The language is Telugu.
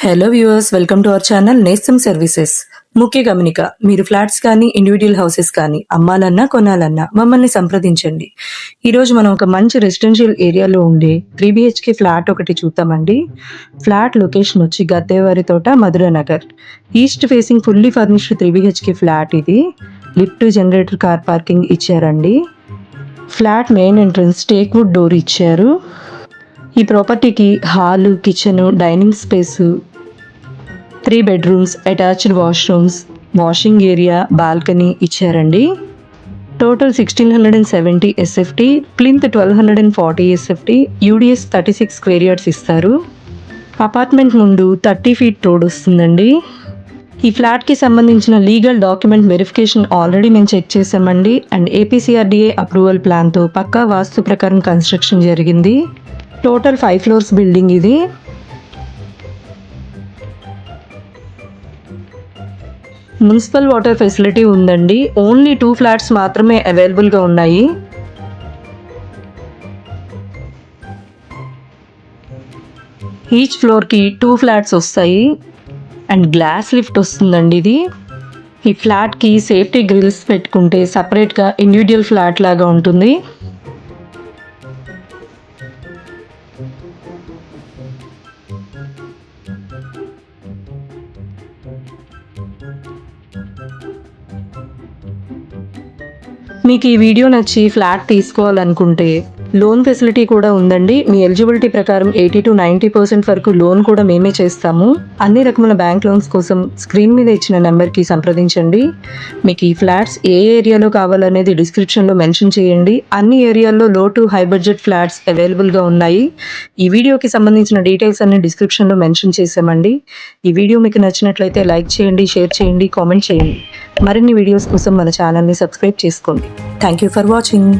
Hello viewers, welcome to our channel నేస్తం సర్వీసెస్. ముఖ్య గమనిక, మీరు ఫ్లాట్స్ కానీ ఇండివిజువల్ హౌసెస్ కానీ అమ్మాలన్నా కొనాలన్నా మమ్మల్ని సంప్రదించండి. ఈరోజు మనం ఒక మంచి రెసిడెన్షియల్ ఏరియాలో ఉండే 3 BHK ఫ్లాట్ ఒకటి చూద్దామండి. ఫ్లాట్ లొకేషన్ వచ్చి Gaddevari Thota, Madhura Nagar. East facing fully furnished 3 BHK flat ఇది. లిఫ్ట్, జనరేటర్, కార్ పార్కింగ్ ఇచ్చారండి. Flat main entrance teakwood door ఇచ్చారు. ఈ ప్రాపర్టీకి hall, kitchen, dining space, 3 bedrooms, attached washrooms, washing area, balcony ఇచ్చారండి. Total 1670 SFT, plinth 1240 SFT, UDS 36 square yards ఇస్తారు. అపార్ట్మెంట్ ముందు 30 ఫీట్ రోడ్ వస్తుందండి. ఈ ఫ్లాట్కి సంబంధించిన లీగల్ డాక్యుమెంట్ వెరిఫికేషన్ ఆల్రెడీ మేము చెక్ చేసామండి. అండ్ APCRDA అప్రూవల్ ప్లాన్తో పక్కా వాస్తు ప్రకారం కన్స్ట్రక్షన్ జరిగింది. టోటల్ 5 ఫ్లోర్స్ బిల్డింగ్ ఇది. మున్సిపల్ వాటర్ ఫెసిలిటీ ఉందండి. ఓన్లీ 2 ఫ్లాట్స్ మాత్రమే అవైలబుల్గా ఉన్నాయి. ఈచ్ ఫ్లోర్కి 2 ఫ్లాట్స్ వస్తాయి అండ్ గ్లాస్ లిఫ్ట్ వస్తుందండి ఇది. ఈ ఫ్లాట్కి సేఫ్టీ గ్రిల్స్ పెట్టుకుంటే సపరేట్గా ఇండివిజువల్ ఫ్లాట్ లాగా ఉంటుంది. మీకు ఈ వీడియో నచ్చి ఫ్లాట్ తీసుకోవాలనుకుంటే లోన్ ఫెసిలిటీ కూడా ఉందండి. మీ ఎలిజిబిలిటీ ప్రకారం 80 to 90% వరకు లోన్ కూడా మేమే చేస్తాము. అన్ని రకముల బ్యాంక్ లోన్స్ కోసం స్క్రీన్ మీద ఇచ్చిన నెంబర్కి సంప్రదించండి. మీకు ఈ ఫ్లాట్స్ ఏ ఏరియాలో కావాలనేది డిస్క్రిప్షన్లో మెన్షన్ చేయండి. అన్ని ఏరియాల్లో లో టు హై బడ్జెట్ ఫ్లాట్స్ అవైలబుల్గా ఉన్నాయి. ఈ వీడియోకి సంబంధించిన డీటెయిల్స్ అన్ని డిస్క్రిప్షన్లో మెన్షన్ చేసామండి. ఈ వీడియో మీకు నచ్చినట్లయితే లైక్ చేయండి, షేర్ చేయండి, కామెంట్ చేయండి. మరిన్ని వీడియోస్ కోసం మన ఛానల్ని సబ్స్క్రైబ్ చేసుకోండి. Thank you for watching.